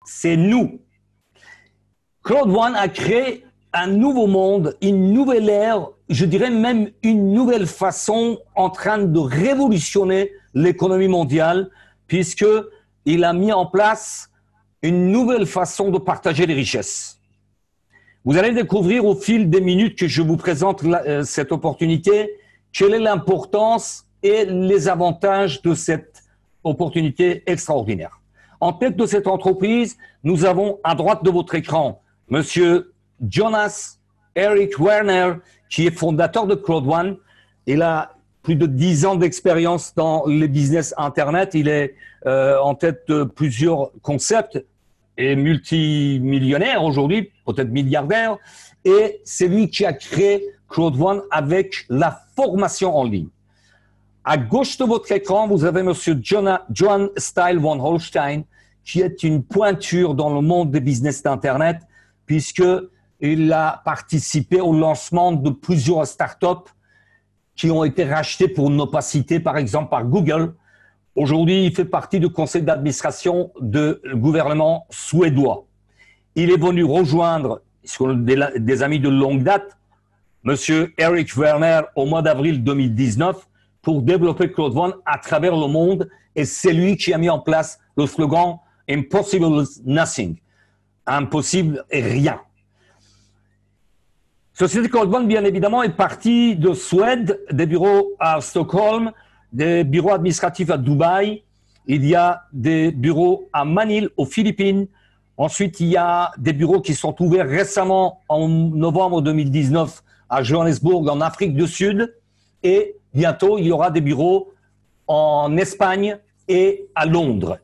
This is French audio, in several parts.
c'est nous. Claude One a créé un nouveau monde, une nouvelle ère, je dirais même une nouvelle façon en train de révolutionner l'économie mondiale, puisqu'il a mis en place une nouvelle façon de partager les richesses. Vous allez découvrir au fil des minutes que je vous présente cette opportunité, quelle est l'importance et les avantages de cette opportunité extraordinaire. En tête de cette entreprise, nous avons à droite de votre écran Monsieur Jonas Erik Werner, qui est fondateur de Claude One. Il a plus de 10 ans d'expérience dans les business Internet. Il est en tête de plusieurs concepts et multimillionnaire aujourd'hui, peut-être milliardaire. Et c'est lui qui a créé Claude One avec la formation en ligne. À gauche de votre écran, vous avez Monsieur Johan Style von Holstein, qui est une pointure dans le monde des business d'Internet, puisqu'il a participé au lancement de plusieurs startups qui ont été rachetées pour ne pas citer, par exemple, par Google. Aujourd'hui, il fait partie du conseil d'administration du gouvernement suédois. Il est venu rejoindre des amis de longue date, Monsieur Erik Werner, au mois d'avril 2019, pour développer Claude One à travers le monde. Et c'est lui qui a mis en place le slogan « Impossible is nothing ». Impossible et rien. Société Claude One, bien évidemment, est partie de Suède, des bureaux à Stockholm, des bureaux administratifs à Dubaï. Il y a des bureaux à Manille, aux Philippines. Ensuite, il y a des bureaux qui sont ouverts récemment en novembre 2019 à Johannesburg, en Afrique du Sud. Et bientôt, il y aura des bureaux en Espagne et à Londres.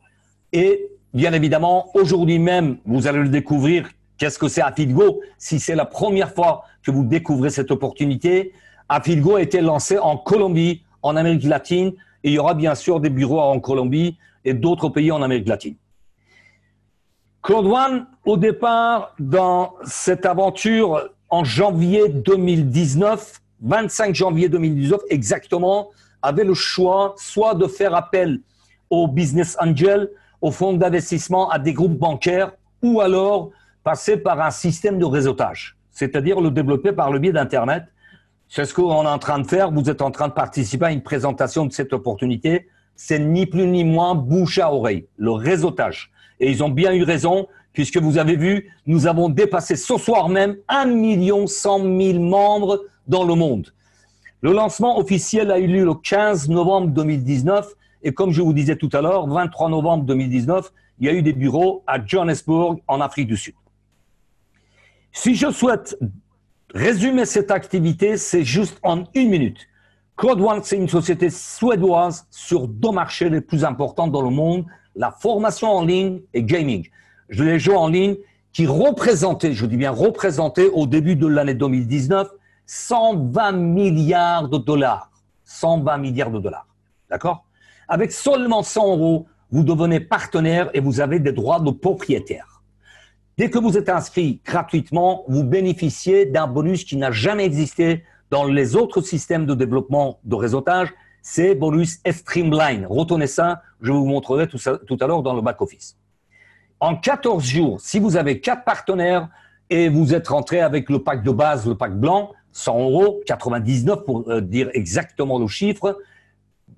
Et bien évidemment, aujourd'hui même, vous allez le découvrir, qu'est-ce que c'est Afilgo. Si c'est la première fois que vous découvrez cette opportunité, Afilgo a été lancé en Colombie, en Amérique latine, et il y aura bien sûr des bureaux en Colombie et d'autres pays en Amérique latine. Claude One, au départ, dans cette aventure, en janvier 2019, 25 janvier 2019 exactement, avait le choix soit de faire appel aux business angels, aux fonds d'investissement, à des groupes bancaires, ou alors passer par un système de réseautage, c'est-à-dire le développer par le biais d'Internet. C'est ce qu'on est en train de faire. Vous êtes en train de participer à une présentation de cette opportunité. C'est ni plus ni moins bouche à oreille, le réseautage. Et ils ont bien eu raison, puisque vous avez vu, nous avons dépassé ce soir même 1 100 000 membres dans le monde. Le lancement officiel a eu lieu le 15 novembre 2019. Et comme je vous disais tout à l'heure, 23 novembre 2019, il y a eu des bureaux à Johannesburg, en Afrique du Sud. Si je souhaite résumer cette activité, c'est juste en 1 minute. Claude One, c'est une société suédoise sur 2 marchés les plus importants dans le monde, la formation en ligne et gaming. Les jeux en ligne qui représentaient, je dis bien représentaient au début de l'année 2019, 120 milliards de dollars. 120 milliards de dollars. D'accord ? Avec seulement 100 €, vous devenez partenaire et vous avez des droits de propriétaire. Dès que vous êtes inscrit gratuitement, vous bénéficiez d'un bonus qui n'a jamais existé dans les autres systèmes de développement de réseautage. C'est bonus Streamline. Retenez ça, je vous montrerai tout à l'heure dans le back-office. En 14 jours, si vous avez 4 partenaires et vous êtes rentré avec le pack de base, le pack blanc, 100 €, 99 pour dire exactement le chiffre,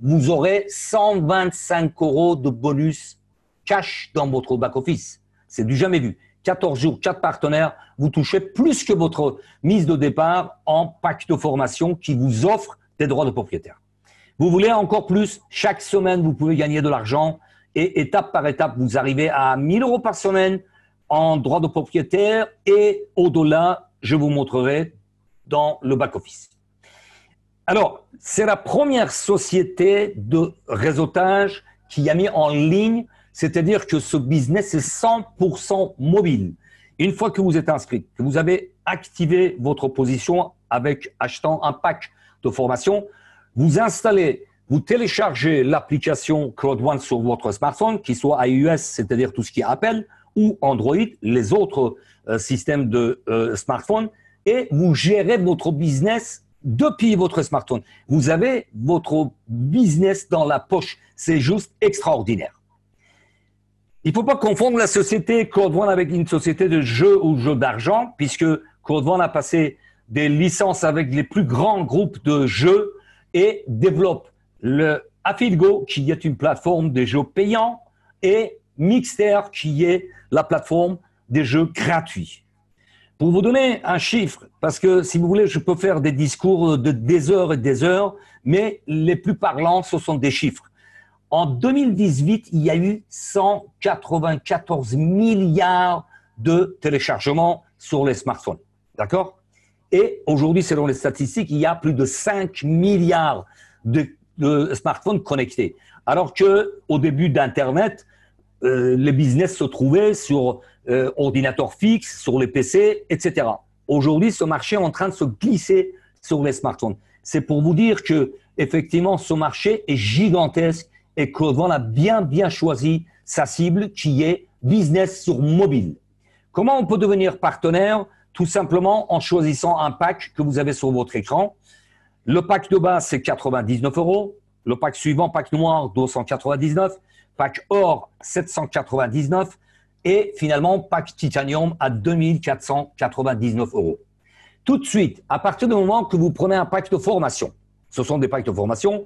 vous aurez 125 € de bonus cash dans votre back-office. C'est du jamais vu. 14 jours, 4 partenaires, vous touchez plus que votre mise de départ en pack de formation qui vous offre des droits de propriétaire. Vous voulez encore plus? Chaque semaine, vous pouvez gagner de l'argent et étape par étape, vous arrivez à 1 000 € par semaine en droits de propriétaire et au-delà, je vous montrerai dans le back-office. Alors, c'est la première société de réseautage qui a mis en ligne, c'est-à-dire que ce business est 100% mobile. Une fois que vous êtes inscrit, que vous avez activé votre position avec achetant un pack de formation, vous installez, vous téléchargez l'application Claude One sur votre smartphone, qu'il soit iOS, c'est-à-dire tout ce qui est Apple, ou Android, les autres systèmes de smartphone, et vous gérez votre business depuis votre smartphone. Vous avez votre business dans la poche. C'est juste extraordinaire. Il ne faut pas confondre la société Code One avec une société de jeux ou jeux d'argent, puisque Code One a passé des licences avec les plus grands groupes de jeux et développe le AffiliGo, qui est une plateforme de jeux payants, et Mixter, qui est la plateforme des jeux gratuits. Pour vous donner un chiffre, parce que si vous voulez, je peux faire des discours de des heures et des heures, mais les plus parlants, ce sont des chiffres. En 2018, il y a eu 194 milliards de téléchargements sur les smartphones. D'accord? Et aujourd'hui, selon les statistiques, il y a plus de 5 milliards de smartphones connectés. Alors qu'au début d'Internet, les business se trouvaient sur ordinateurs fixes, sur les PC, etc. Aujourd'hui, ce marché est en train de se glisser sur les smartphones. C'est pour vous dire que effectivement, ce marché est gigantesque et Code One a bien choisi sa cible qui est business sur mobile. Comment on peut devenir partenaire? Tout simplement en choisissant un pack que vous avez sur votre écran. Le pack de base, c'est 99 €. Le pack suivant, pack noir, 299. Pack or, 799. Et finalement, pack titanium à 2499 €. Tout de suite, à partir du moment que vous prenez un pack de formation, ce sont des packs de formation,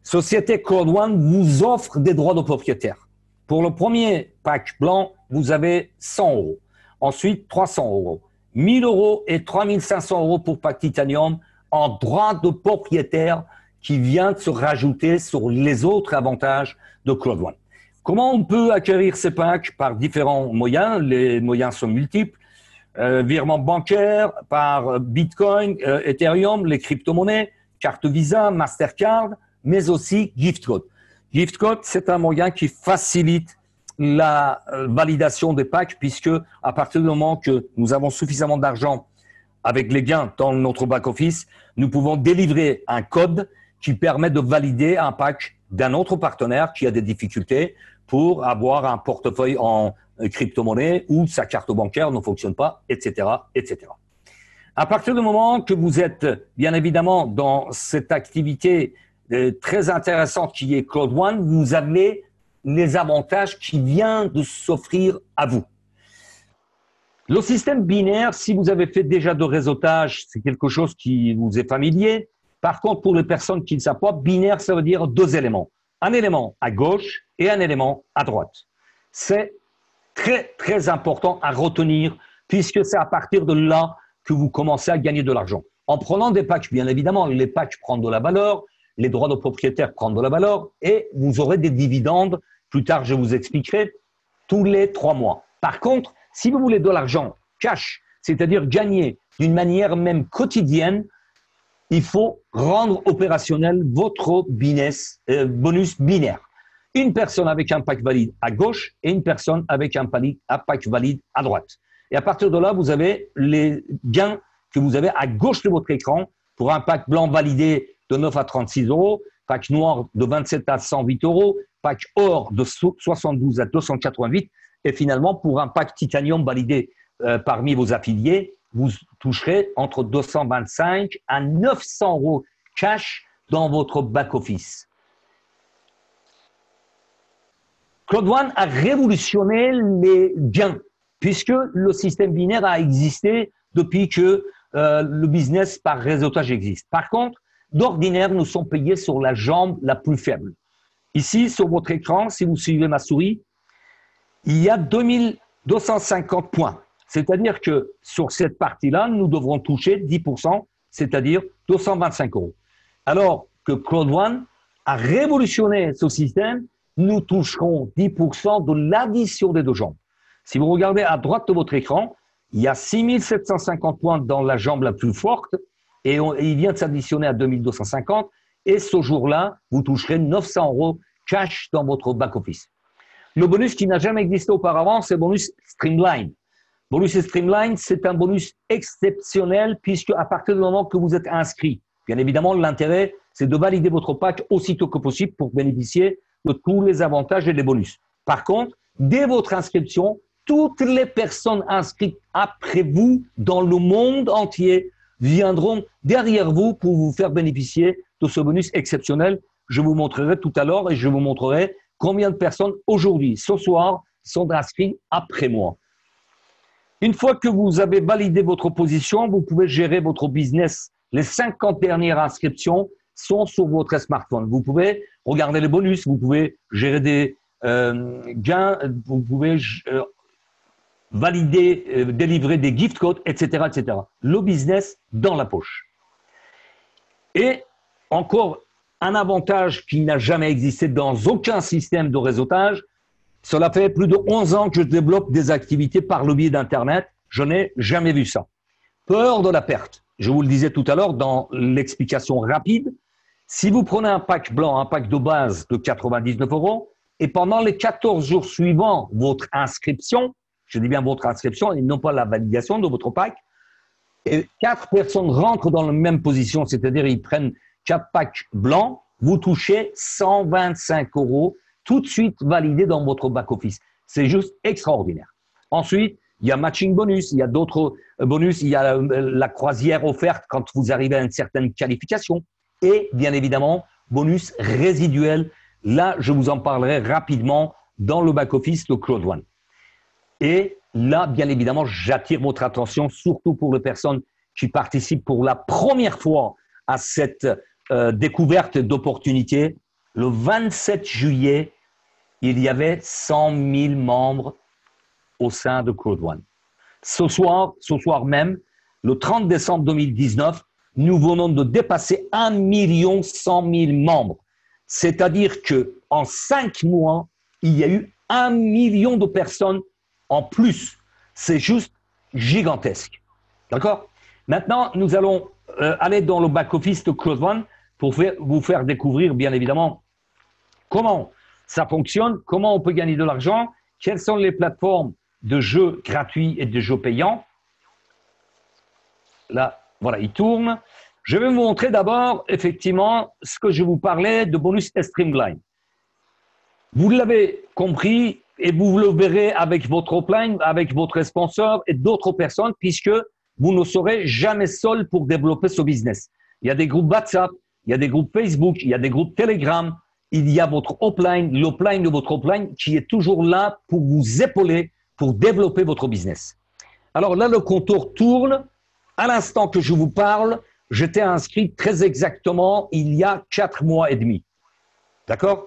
Société Code One vous offre des droits de propriétaire. Pour le premier pack blanc, vous avez 100 €. Ensuite, 300 €. 1000 € et 3500 € pour pack titanium en droit de propriétaire qui vient de se rajouter sur les autres avantages de Code One. Comment on peut acquérir ces packs? Par différents moyens. Les moyens sont multiples. Virement bancaire, par Bitcoin, Ethereum, les crypto-monnaies, carte Visa, Mastercard, mais aussi gift code. Gift code, c'est un moyen qui facilite la validation des packs puisque à partir du moment que nous avons suffisamment d'argent avec les gains dans notre back-office, nous pouvons délivrer un code qui permet de valider un pack d'un autre partenaire qui a des difficultés pour avoir un portefeuille en crypto-monnaie ou sa carte bancaire ne fonctionne pas, etc., etc. À partir du moment que vous êtes bien évidemment dans cette activité très intéressante qui est Code One, vous avez les avantages qui viennent de s'offrir à vous. Le système binaire, si vous avez fait déjà de réseautage, c'est quelque chose qui vous est familier. Par contre, pour les personnes qui ne savent pas, binaire, ça veut dire deux éléments. Un élément à gauche et un élément à droite. C'est très important à retenir puisque c'est à partir de là que vous commencez à gagner de l'argent. En prenant des packs, bien évidemment, les packs prennent de la valeur, les droits de propriétaire prennent de la valeur et vous aurez des dividendes. Plus tard, je vous expliquerai tous les 3 mois. Par contre, si vous voulez de l'argent cash, c'est-à-dire gagner d'une manière même quotidienne, il faut rendre opérationnel votre bonus binaire. Une personne avec un pack valide à gauche et une personne avec un pack valide à droite. Et à partir de là, vous avez les gains que vous avez à gauche de votre écran pour un pack blanc validé de 9 à 36 €, pack noir de 27 à 108 €, pack or de 72 à 288 et finalement pour un pack titanium validé parmi vos affiliés, vous toucherez entre 225 à 900 € cash dans votre back-office. Code One a révolutionné les gains puisque le système binaire a existé depuis que le business par réseautage existe. Par contre, d'ordinaire, nous sommes payés sur la jambe la plus faible. Ici, sur votre écran, si vous suivez ma souris, il y a 2250 points. C'est-à-dire que sur cette partie-là, nous devrons toucher 10%, c'est-à-dire 225 €. Alors que Code One a révolutionné ce système, nous toucherons 10% de l'addition des deux jambes. Si vous regardez à droite de votre écran, il y a 6750 points dans la jambe la plus forte et il vient de s'additionner à 2250 et ce jour-là, vous toucherez 900 € cash dans votre back-office. Le bonus qui n'a jamais existé auparavant, c'est le bonus Streamline. Bonus Streamline, c'est un bonus exceptionnel puisque à partir du moment que vous êtes inscrit, bien évidemment, l'intérêt, c'est de valider votre pack aussitôt que possible pour bénéficier de tous les avantages et des bonus. Par contre, dès votre inscription, toutes les personnes inscrites après vous dans le monde entier viendront derrière vous pour vous faire bénéficier de ce bonus exceptionnel. Je vous montrerai tout à l'heure et je vous montrerai combien de personnes aujourd'hui, ce soir, sont inscrits après moi. Une fois que vous avez validé votre position, vous pouvez gérer votre business. Les 50 dernières inscriptions sont sur votre smartphone. Vous pouvez regarder les bonus, vous pouvez gérer des gains, vous pouvez valider, délivrer des gift codes, etc., etc. Le business dans la poche. Et encore un avantage qui n'a jamais existé dans aucun système de réseautage. Cela fait plus de 11 ans que je développe des activités par le biais d'Internet. Je n'ai jamais vu ça. Peur de la perte. Je vous le disais tout à l'heure dans l'explication rapide. Si vous prenez un pack blanc, un pack de base de 99 € et pendant les 14 jours suivants votre inscription, je dis bien votre inscription et non pas la validation de votre pack, et 4 personnes rentrent dans la même position, c'est-à-dire ils prennent 4 packs blancs, vous touchez 125 € tout de suite validé dans votre back-office. C'est juste extraordinaire. Ensuite, il y a matching bonus, il y a d'autres bonus, il y a la croisière offerte quand vous arrivez à une certaine qualification et bien évidemment, bonus résiduel. Là, je vous en parlerai rapidement dans le back-office de Claude One. Et là, bien évidemment, j'attire votre attention, surtout pour les personnes qui participent pour la première fois à cette découverte d'opportunités. Le 27 juillet, il y avait 100 000 membres au sein de Claude One. Ce soir même, le 30 décembre 2019, nous venons de dépasser 1 100 000 membres. C'est-à-dire qu'en 5 mois, il y a eu 1 million de personnes en plus. C'est juste gigantesque. D'accord? Maintenant, nous allons aller dans le back-office de Claude One pour vous faire découvrir, bien évidemment, comment ça fonctionne, comment on peut gagner de l'argent, quelles sont les plateformes de jeux gratuits et de jeux payants. Là, voilà, il tourne. Je vais vous montrer d'abord, effectivement, ce que je vous parlais de bonus Streamline. Vous l'avez compris et vous le verrez avec votre upline, avec votre sponsor et d'autres personnes, puisque vous ne serez jamais seul pour développer ce business. Il y a des groupes WhatsApp, il y a des groupes Facebook, il y a des groupes Telegram, il y a votre upline, l'upline de votre upline qui est toujours là pour vous épauler, pour développer votre business. Alors là, le compteur tourne. À l'instant que je vous parle, j'étais inscrit très exactement il y a 4 mois et demi. D'accord?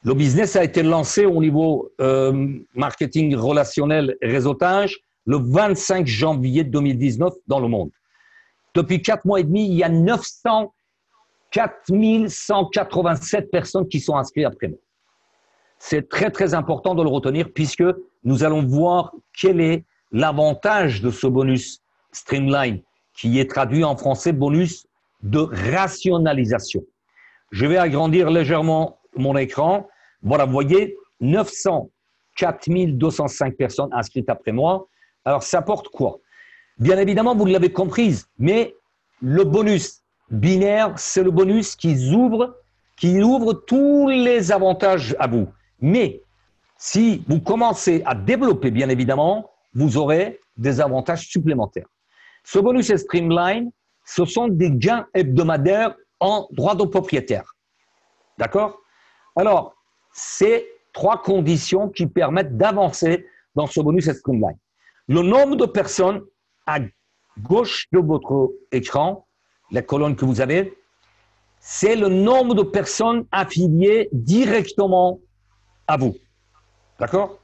Le business a été lancé au niveau marketing relationnel et réseautage le 25 janvier 2019 dans le monde. Depuis 4 mois et demi, il y a 4 187 personnes qui sont inscrites après moi. C'est très, très important de le retenir puisque nous allons voir quel est l'avantage de ce bonus Streamline qui est traduit en français bonus de rationalisation. Je vais agrandir légèrement mon écran. Voilà, vous voyez, 904 205 personnes inscrites après moi. Alors, ça apporte quoi? Bien évidemment, vous l'avez comprise, mais le bonus binaire, c'est le bonus qui ouvre tous les avantages à vous. Mais si vous commencez à développer, bien évidemment, vous aurez des avantages supplémentaires. Ce bonus Streamline, ce sont des gains hebdomadaires en droit de propriétaire. D'accord? Alors, c'est 3 conditions qui permettent d'avancer dans ce bonus Streamline. Le nombre de personnes à gauche de votre écran, la colonne que vous avez, c'est le nombre de personnes affiliées directement à vous. D'accord?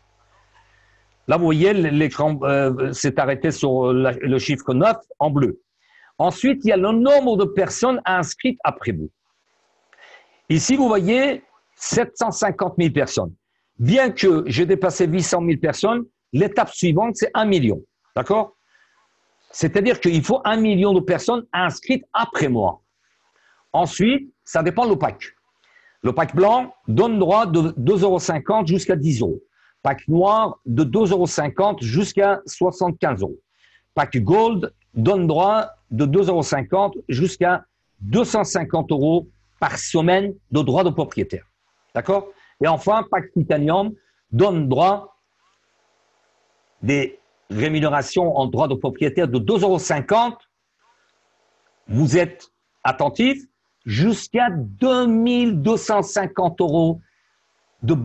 Là, vous voyez, l'écran s'est arrêté sur le chiffre 9 en bleu. Ensuite, il y a le nombre de personnes inscrites après vous. Ici, vous voyez 750 000 personnes. Bien que j'ai dépassé 800 000 personnes, l'étape suivante, c'est 1 million. D'accord? C'est-à-dire qu'il faut 1 million de personnes inscrites après moi. Ensuite, ça dépend le pack. Le pack blanc donne droit de 2,50 € jusqu'à 10 €. Pack noir de 2,50 € jusqu'à 75 €. Pack gold donne droit de 2,50 € jusqu'à 250 € par semaine de droit de propriétaire. D'accord? Et enfin, pack titanium donne droit des rémunérations en droit de propriétaire de 2,50 €. Vous êtes attentif jusqu'à 2 250 € de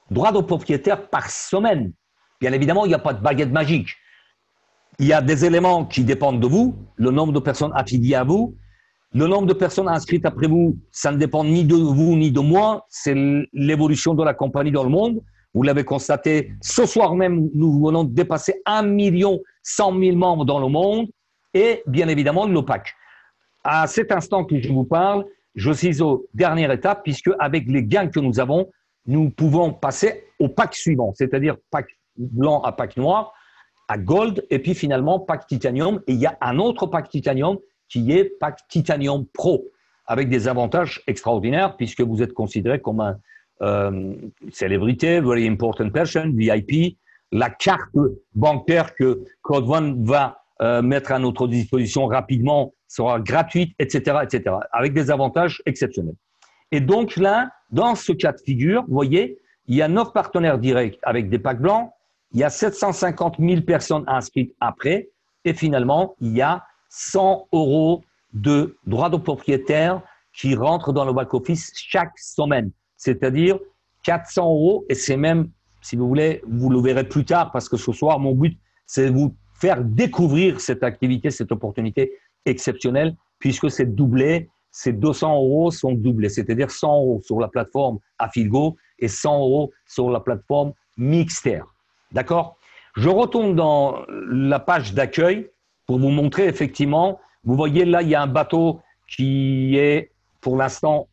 droits de propriétaire par semaine. Bien évidemment, il n'y a pas de baguette magique. Il y a des éléments qui dépendent de vous, le nombre de personnes affiliées à vous. Le nombre de personnes inscrites après vous, ça ne dépend ni de vous ni de moi, c'est l'évolution de la compagnie dans le monde. Vous l'avez constaté, ce soir même, nous venons de dépasser 1 100 000 membres dans le monde et bien évidemment le pack. À cet instant que je vous parle, je suis aux dernières étapes puisque avec les gains que nous avons, nous pouvons passer au pack suivant, c'est-à-dire pack blanc à pack noir, à gold et puis finalement pack titanium. Et il y a un autre pack titanium qui est pack titanium pro avec des avantages extraordinaires puisque vous êtes considéré comme un célébrité, very important person, VIP, la carte bancaire que Code One va mettre à notre disposition rapidement sera gratuite, etc., etc., avec des avantages exceptionnels. Et donc là, dans ce cas de figure, vous voyez, il y a 9 partenaires directs avec des packs blancs, il y a 750 000 personnes inscrites après, et finalement, il y a 100 € de droits de propriétaire qui rentrent dans le back-office chaque semaine. C'est-à-dire 400 €, et c'est même, si vous voulez, vous le verrez plus tard, parce que ce soir, mon but, c'est de vous faire découvrir cette activité, cette opportunité exceptionnelle, puisque c'est doublé, ces 200 € sont doublés, c'est-à-dire 100 € sur la plateforme Affilgo et 100 € sur la plateforme Mixter. D'accord? Je retourne dans la page d'accueil pour vous montrer effectivement, vous voyez là, il y a un bateau qui est pour l'instant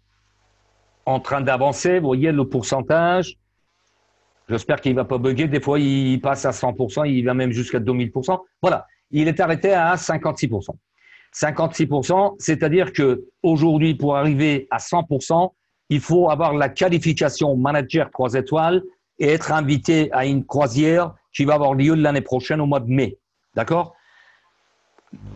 en train d'avancer. Vous voyez le pourcentage. J'espère qu'il ne va pas bugger. Des fois, il passe à 100%, il va même jusqu'à 2000%. Voilà, il est arrêté à 56%. 56%, c'est-à-dire qu'aujourd'hui, pour arriver à 100%, il faut avoir la qualification manager 3 étoiles et être invité à une croisière qui va avoir lieu l'année prochaine au mois de mai. D'accord?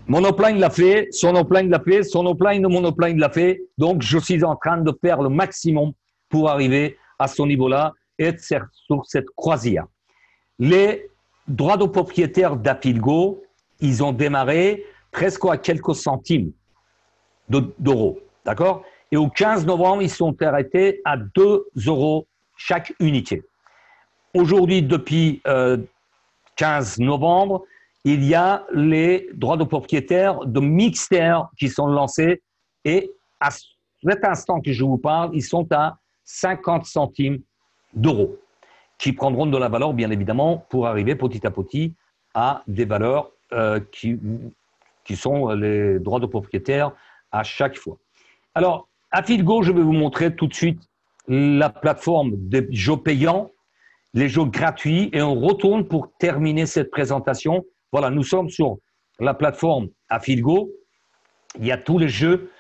Monopline l'a fait, Sonopline l'a fait, Sonopline de Monopline l'a fait. Donc, je suis en train de faire le maximum pour arriver à ce niveau-là et être sur cette croisière. Les droits de propriétaire d'Affilgo, ils ont démarré presque à quelques centimes d'euros. D'accord? Et au 15 novembre, ils sont arrêtés à 2 € chaque unité. Aujourd'hui, depuis 15 novembre, il y a les droits de propriétaire de Mixter qui sont lancés et à cet instant que je vous parle, ils sont à 50 centimes d'euros qui prendront de la valeur, bien évidemment, pour arriver petit à petit à des valeurs qui sont les droits de propriétaire à chaque fois. Alors, Affilgo, je vais vous montrer tout de suite la plateforme des jeux payants, les jeux gratuits, et on retourne pour terminer cette présentation. Voilà, nous sommes sur la plateforme Affilgo. Il y a tous les jeux.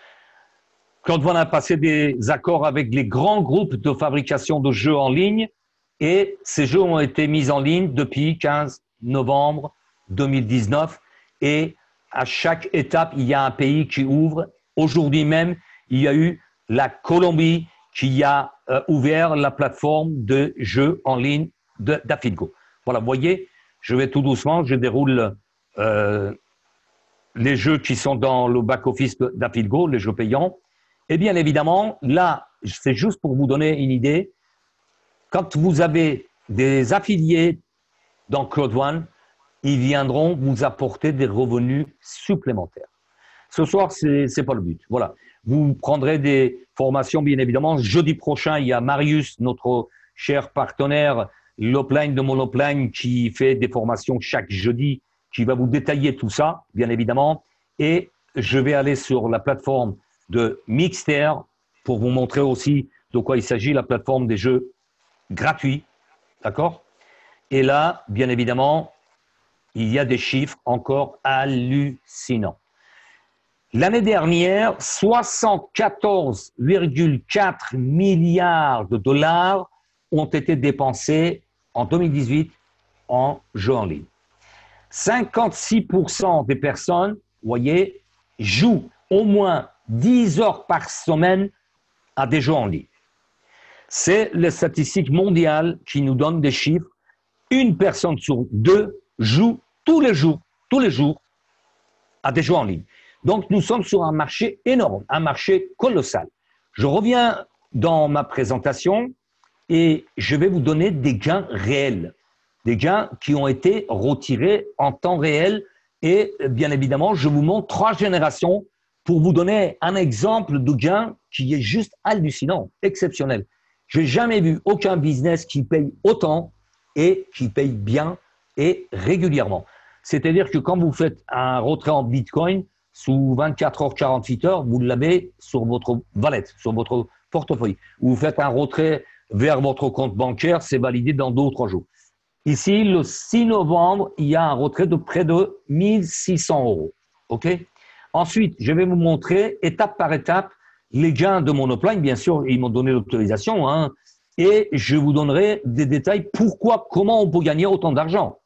Quand on a passé des accords avec les grands groupes de fabrication de jeux en ligne, et ces jeux ont été mis en ligne depuis 15 novembre 2019. Et à chaque étape, il y a un pays qui ouvre. Aujourd'hui même, il y a eu la Colombie qui a ouvert la plateforme de jeux en ligne d'Affilgo. Voilà, vous voyez, je vais tout doucement, je déroule les jeux qui sont dans le back-office d'Affilgo, les jeux payants. Et bien évidemment, là, c'est juste pour vous donner une idée, quand vous avez des affiliés dans Code One, ils viendront vous apporter des revenus supplémentaires. Ce soir, c'est pas le but. Voilà. Vous prendrez des formations, bien évidemment. Jeudi prochain, il y a Marius, notre cher partenaire, l'Upline de Monopline, qui fait des formations chaque jeudi, qui va vous détailler tout ça, bien évidemment. Et je vais aller sur la plateforme de Mixter pour vous montrer aussi de quoi il s'agit, la plateforme des jeux gratuits. D'accord? Et là, bien évidemment, il y a des chiffres encore hallucinants. L'année dernière, 74,4 milliards de dollars ont été dépensés en 2018 en jeux en ligne. 56% des personnes, vous voyez, jouent au moins 10 heures par semaine à des jeux en ligne. C'est les statistiques mondiales qui nous donnent des chiffres. Une personne sur deux joue tous les jours à des jeux en ligne. Donc, nous sommes sur un marché énorme, un marché colossal. Je reviens dans ma présentation et je vais vous donner des gains réels, des gains qui ont été retirés en temps réel. Et bien évidemment, je vous montre 3 générations pour vous donner un exemple de gain qui est juste hallucinant, exceptionnel. Je n'ai jamais vu aucun business qui paye autant et qui paye bien et régulièrement. C'est-à-dire que quand vous faites un retrait en Bitcoin, sous 24 heures, 48 heures, vous l'avez sur votre wallet, sur votre portefeuille. Vous faites un retrait vers votre compte bancaire, c'est validé dans 2 ou 3 jours. Ici, le 6 novembre, il y a un retrait de près de 1600 euros. OK? Ensuite, je vais vous montrer étape par étape les gains de mon upline. Bien sûr, ils m'ont donné l'autorisation, hein, et je vous donnerai des détails pourquoi, comment on peut gagner autant d'argent.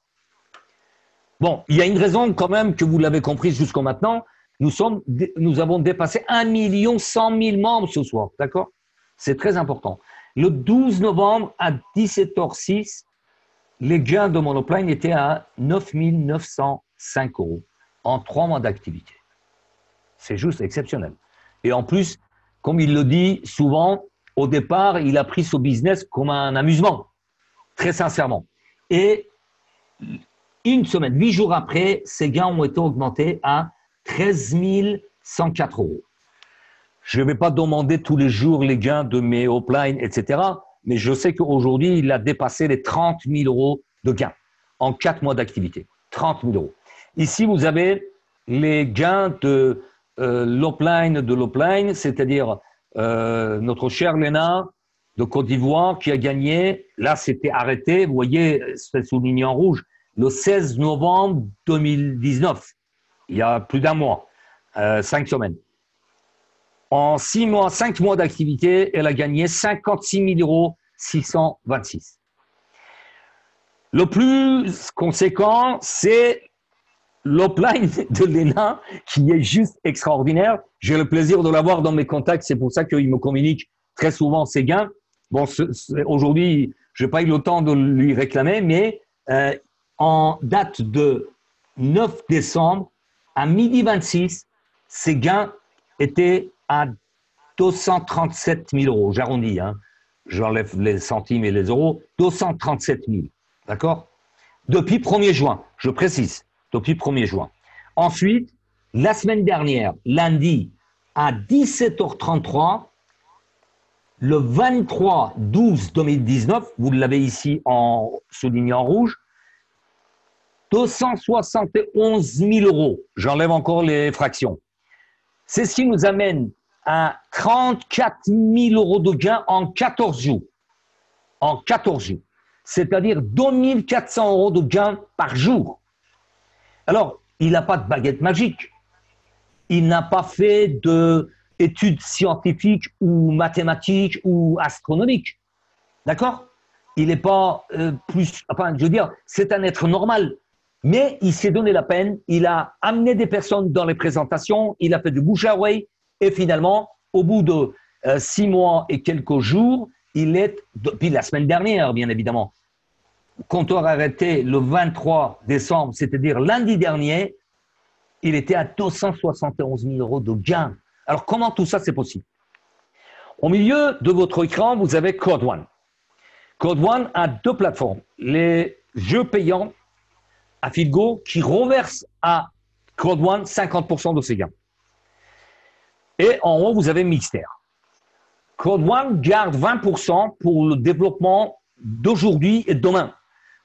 Bon, il y a une raison quand même que vous l'avez compris jusqu'à maintenant. Nous avons dépassé 1 100 000 membres ce soir, d'accord? C'est très important. Le 12 novembre à 17h06, les gains de mon upline étaient à 9 905 euros en 3 mois d'activité. C'est juste exceptionnel. Et en plus, comme il le dit souvent, au départ, il a pris ce business comme un amusement, très sincèrement. Et une semaine, 8 jours après, ces gains ont été augmentés à 13 104 euros. Je ne vais pas demander tous les jours les gains de mes uplines, etc. Mais je sais qu'aujourd'hui, il a dépassé les 30 000 euros de gains en 4 mois d'activité. 30 000 euros. Ici, vous avez les gains de l'upline, c'est-à-dire notre chère Léna de Côte d'Ivoire qui a gagné. Là, c'était arrêté. Vous voyez, c'est souligné en rouge. Le 16 novembre 2019, il y a plus d'1 mois, 5 semaines. En 6 mois, 5 mois d'activité, elle a gagné 56 626 €. Le plus conséquent, c'est l'upline de Léna, qui est juste extraordinaire. J'ai le plaisir de l'avoir dans mes contacts, c'est pour ça qu'il me communique très souvent ses gains. Bon, aujourd'hui, je n'ai pas eu le temps de lui réclamer, mais en date de 9 décembre, à 12h26, ses gains étaient à 237 000 euros. J'arrondis, hein. J'enlève les centimes et les euros. 237 000, d'accord? Depuis 1er juin, je précise, depuis 1er juin. Ensuite, la semaine dernière, lundi, à 17h33, le 23/12/2019, vous l'avez ici en souligné en rouge, 271 000 euros. J'enlève encore les fractions. C'est ce qui nous amène à 34 000 euros de gains en 14 jours. En 14 jours. C'est-à-dire 2 400 euros de gains par jour. Alors, il n'a pas de baguette magique. Il n'a pas fait d'études scientifiques ou mathématiques ou astronomiques. D'accord? Il n'est pas enfin, je veux dire, c'est un être normal. Mais il s'est donné la peine, il a amené des personnes dans les présentations, il a fait du bouche à oreille, et finalement, au bout de 6 mois et quelques jours, il est, depuis la semaine dernière, bien évidemment, compteur arrêté le 23 décembre, c'est-à-dire lundi dernier, il était à 271 000 euros de gains. Alors, comment tout ça, c'est possible? Au milieu de votre écran, vous avez Code One. Code One a 2 plateformes. Les jeux payants à Filgo qui reverse à Code One 50% de ses gains. Et en haut, vous avez Mixter. Code One garde 20% pour le développement d'aujourd'hui et de demain.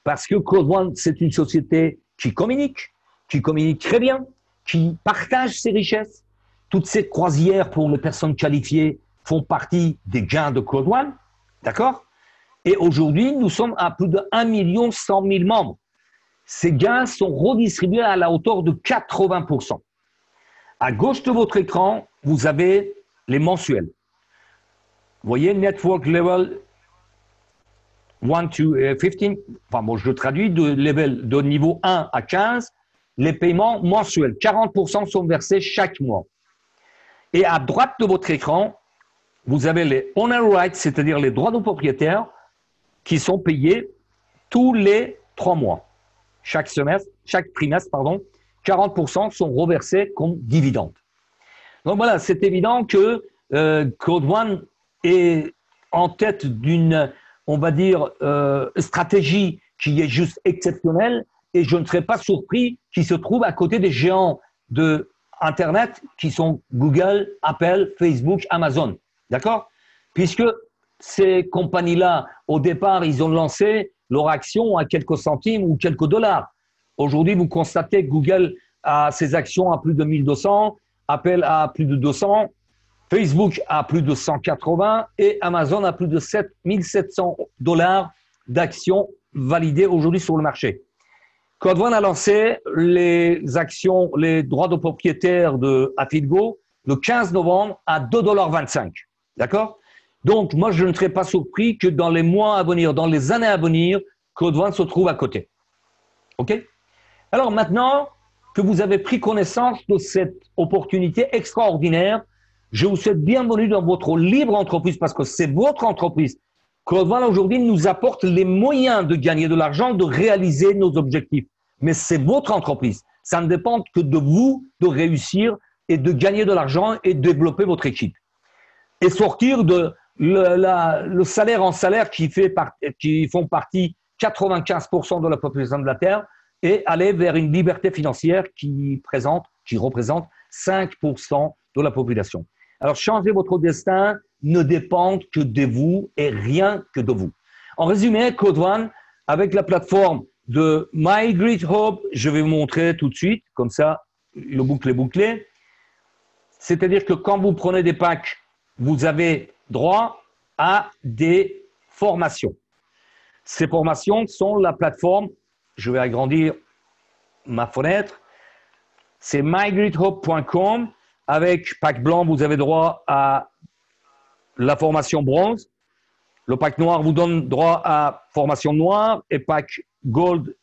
Parce que Code One, c'est une société qui communique très bien, qui partage ses richesses. Toutes ces croisières pour les personnes qualifiées font partie des gains de Code One. D'accord? Et aujourd'hui, nous sommes à plus de 1 100 000 membres. Ces gains sont redistribués à la hauteur de 80%. À gauche de votre écran, vous avez les mensuels. Vous voyez, Network Level 1 to 15, enfin bon, je traduis de niveau 1 à 15, les paiements mensuels. 40% sont versés chaque mois. Et à droite de votre écran, vous avez les owner rights, c'est-à-dire les droits de propriétaire, qui sont payés tous les 3 mois. Chaque trimestre, 40% sont reversés comme dividendes. Donc voilà, c'est évident que Code One est en tête d'une on va dire, stratégie qui est juste exceptionnelle et je ne serais pas surpris qu'il se trouve à côté des géants de Internet qui sont Google, Apple, Facebook, Amazon. D'accord? Puisque ces compagnies-là, au départ, ils ont lancé leur action à quelques centimes ou quelques dollars. Aujourd'hui, vous constatez que Google a ses actions à plus de 1200, Apple a plus de 200, Facebook a plus de 180 et Amazon a plus de 7700 dollars d'actions validées aujourd'hui sur le marché. Code One a lancé les actions, les droits de propriétaire de Afilgo le 15 novembre à 2,25 $. D'accord? Donc, moi, je ne serais pas surpris que dans les mois à venir, dans les années à venir, Code One se trouve à côté. OK? Alors maintenant que vous avez pris connaissance de cette opportunité extraordinaire, je vous souhaite bienvenue dans votre libre entreprise parce que c'est votre entreprise. Code One aujourd'hui nous apporte les moyens de gagner de l'argent, de réaliser nos objectifs. Mais c'est votre entreprise. Ça ne dépend que de vous de réussir et de gagner de l'argent et de développer votre équipe. Et sortir de le salaire en salaire qui font partie 95% de la population de la Terre et aller vers une liberté financière qui représente 5% de la population. Alors, changer votre destin ne dépend que de vous et rien que de vous. En résumé, Code One, avec la plateforme de My Great Hub, je vais vous montrer tout de suite, comme ça, le boucle est bouclé. C'est-à-dire que quand vous prenez des packs, vous avez droit à des formations. Ces formations sont la plateforme, je vais agrandir ma fenêtre, c'est mygreathub.com. Avec pack blanc, vous avez droit à la formation bronze. Le pack noir vous donne droit à formation noire et pack gold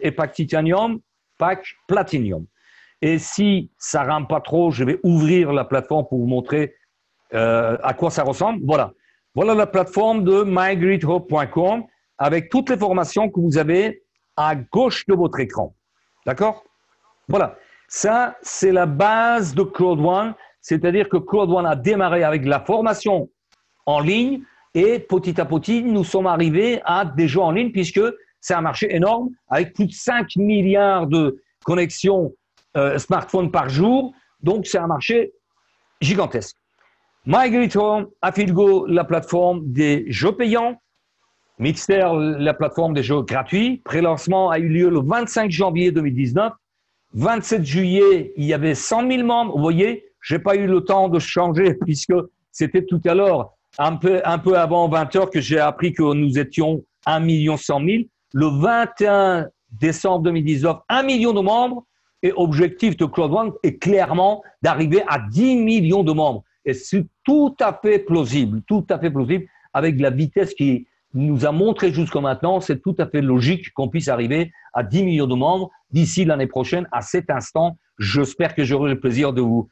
et pack titanium, pack platinum. Et si ça ne rame pas trop, je vais ouvrir la plateforme pour vous montrer à quoi ça ressemble. Voilà. Voilà la plateforme de mygreathub.com avec toutes les formations que vous avez à gauche de votre écran. D'accord? Voilà. Ça, c'est la base de Code One, c'est-à-dire que Code One a démarré avec la formation en ligne et petit à petit, nous sommes arrivés à des jeux en ligne puisque c'est un marché énorme avec plus de 5 milliards de connexions smartphones par jour. Donc, c'est un marché gigantesque. MyGreatHome, Afilgo, la plateforme des jeux payants. Mixter, la plateforme des jeux gratuits. Pré-lancement a eu lieu le 25 janvier 2019. 27 juillet, il y avait 100 000 membres. Vous voyez, je n'ai pas eu le temps de changer puisque c'était tout à l'heure, un peu avant 20 heures, que j'ai appris que nous étions 1 100 000. Le 21 décembre 2019, 1 million de membres. Et objectif de Code One est clairement d'arriver à 10 millions de membres. Et c'est tout à fait plausible avec la vitesse qui nous a montré jusqu'à maintenant. C'est tout à fait logique qu'on puisse arriver à 10 millions de membres d'ici l'année prochaine. À cet instant, j'espère que j'aurai le plaisir de vous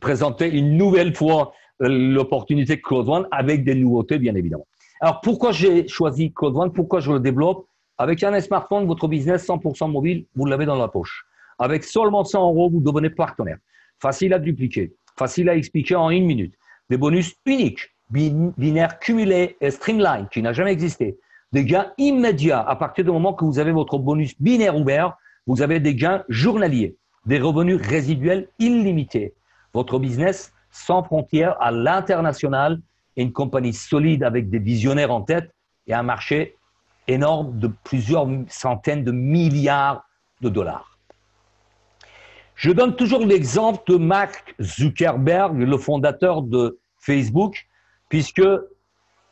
présenter une nouvelle fois l'opportunité Code One avec des nouveautés, bien évidemment. Alors, pourquoi j'ai choisi Code One? Pourquoi je le développe? Avec un smartphone, votre business 100% mobile, vous l'avez dans la poche. Avec seulement 100 €, vous devenez partenaire. Facile à dupliquer, facile à expliquer en 1 minute. Des bonus uniques, binaires cumulés et streamline, qui n'a jamais existé. Des gains immédiats. À partir du moment que vous avez votre bonus binaire ouvert, vous avez des gains journaliers, des revenus résiduels illimités. Votre business sans frontières à l'international et une compagnie solide avec des visionnaires en tête et un marché énorme de plusieurs centaines de milliards de dollars. Je donne toujours l'exemple de Mark Zuckerberg, le fondateur de Facebook, puisque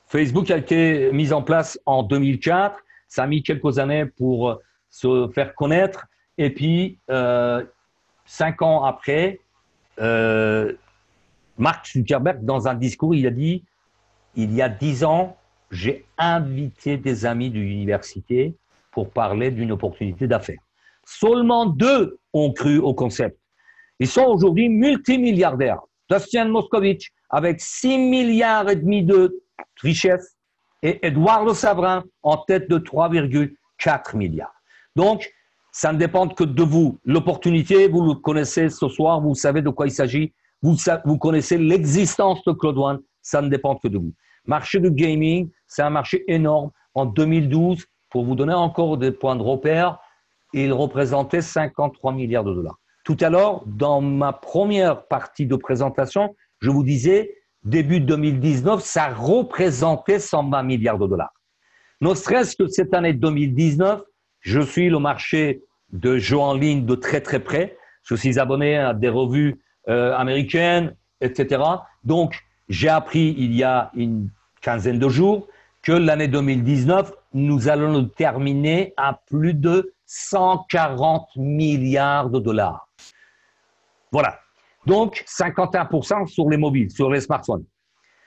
Facebook a été mis en place en 2004. Ça a mis quelques années pour se faire connaître. Et puis, 5 ans après, Mark Zuckerberg, dans un discours, il a dit « Il y a 10 ans, j'ai invité des amis de l'université pour parler d'une opportunité d'affaires. Seulement 2 ont cru au concept. Ils sont aujourd'hui multimilliardaires. Dustin Moskovitch avec 6 milliards et demi de richesse et Eduardo Savrin en tête de 3,4 milliards. Donc, ça ne dépend que de vous. L'opportunité, vous le connaissez ce soir, vous savez de quoi il s'agit, vous connaissez l'existence de Code One, ça ne dépend que de vous. Marché de gaming, c'est un marché énorme. En 2012, pour vous donner encore des points de repère, il représentait 53 milliards de dollars. Tout à l'heure, dans ma première partie de présentation, je vous disais, début 2019, ça représentait 120 milliards de dollars. Ne serait-ce que cette année 2019, je suis le marché de jeux en ligne de très très près. Je suis abonné à des revues américaines, etc. Donc, j'ai appris il y a une quinzaine de jours que l'année 2019, nous allons le terminer à plus de 140 milliards de dollars. Voilà. Donc, 51% sur les mobiles, sur les smartphones.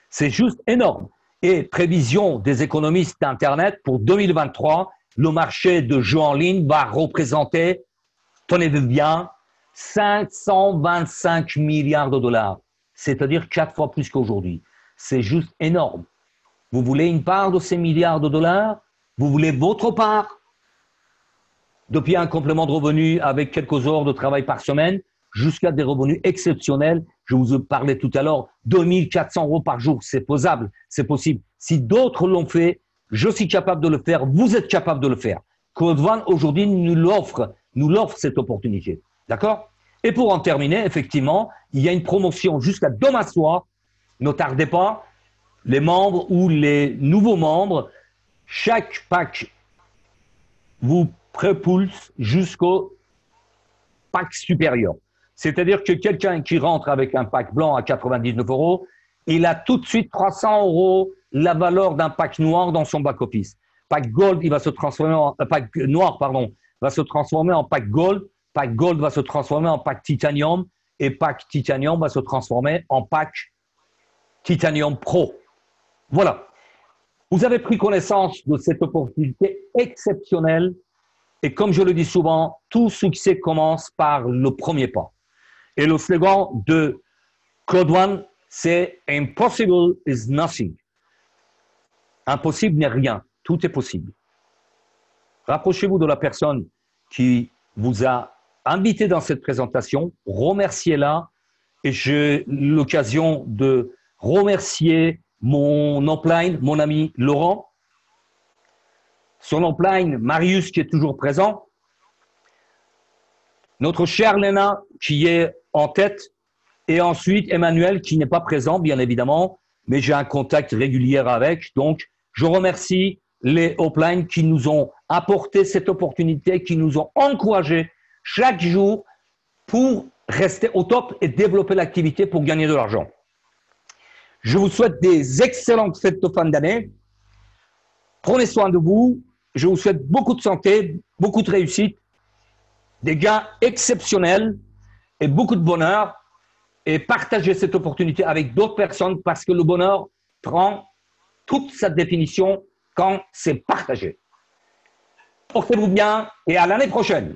C'est juste énorme. Et prévision des économistes d'Internet pour 2023, le marché de jeux en ligne va représenter, tenez-vous bien, 525 milliards de dollars. C'est-à-dire 4 fois plus qu'aujourd'hui. C'est juste énorme. Vous voulez une part de ces milliards de dollars? Vous voulez votre part? Depuis un complément de revenus avec quelques heures de travail par semaine, jusqu'à des revenus exceptionnels. Je vous parlais tout à l'heure, 2400 € par jour, c'est faisable, c'est possible. Si d'autres l'ont fait, je suis capable de le faire, vous êtes capable de le faire. Code One, aujourd'hui, nous l'offre cette opportunité. D'accord? Et pour en terminer, effectivement, il y a une promotion jusqu'à demain soir. Ne tardez pas, les membres ou les nouveaux membres, chaque pack vous propulse jusqu'au pack supérieur. C'est-à-dire que quelqu'un qui rentre avec un pack blanc à 99 €, il a tout de suite 300 € la valeur d'un pack noir dans son back-office. Pack gold, il va se transformer en pack noir, pardon, va se transformer en pack gold. Pack gold va se transformer en pack titanium et pack titanium va se transformer en pack titanium pro. Voilà. Vous avez pris connaissance de cette opportunité exceptionnelle et comme je le dis souvent, tout succès commence par le premier pas. Et le slogan de Code One, c'est « Impossible is nothing ». Impossible n'est rien, tout est possible. Rapprochez-vous de la personne qui vous a invité dans cette présentation, remerciez-la et j'ai l'occasion de remercier mon upline, mon ami Laurent, son upline Marius qui est toujours présent, notre chère Léna qui est en tête et ensuite Emmanuel qui n'est pas présent bien évidemment, mais j'ai un contact régulier avec. Donc, je remercie les uplines qui nous ont apporté cette opportunité, qui nous ont encouragés chaque jour pour rester au top et développer l'activité pour gagner de l'argent. Je vous souhaite des excellentes fêtes de fin d'année. Prenez soin de vous. Je vous souhaite beaucoup de santé, beaucoup de réussite, des gains exceptionnels et beaucoup de bonheur. Et partagez cette opportunité avec d'autres personnes parce que le bonheur prend toute sa définition quand c'est partagé. Portez-vous bien et à l'année prochaine.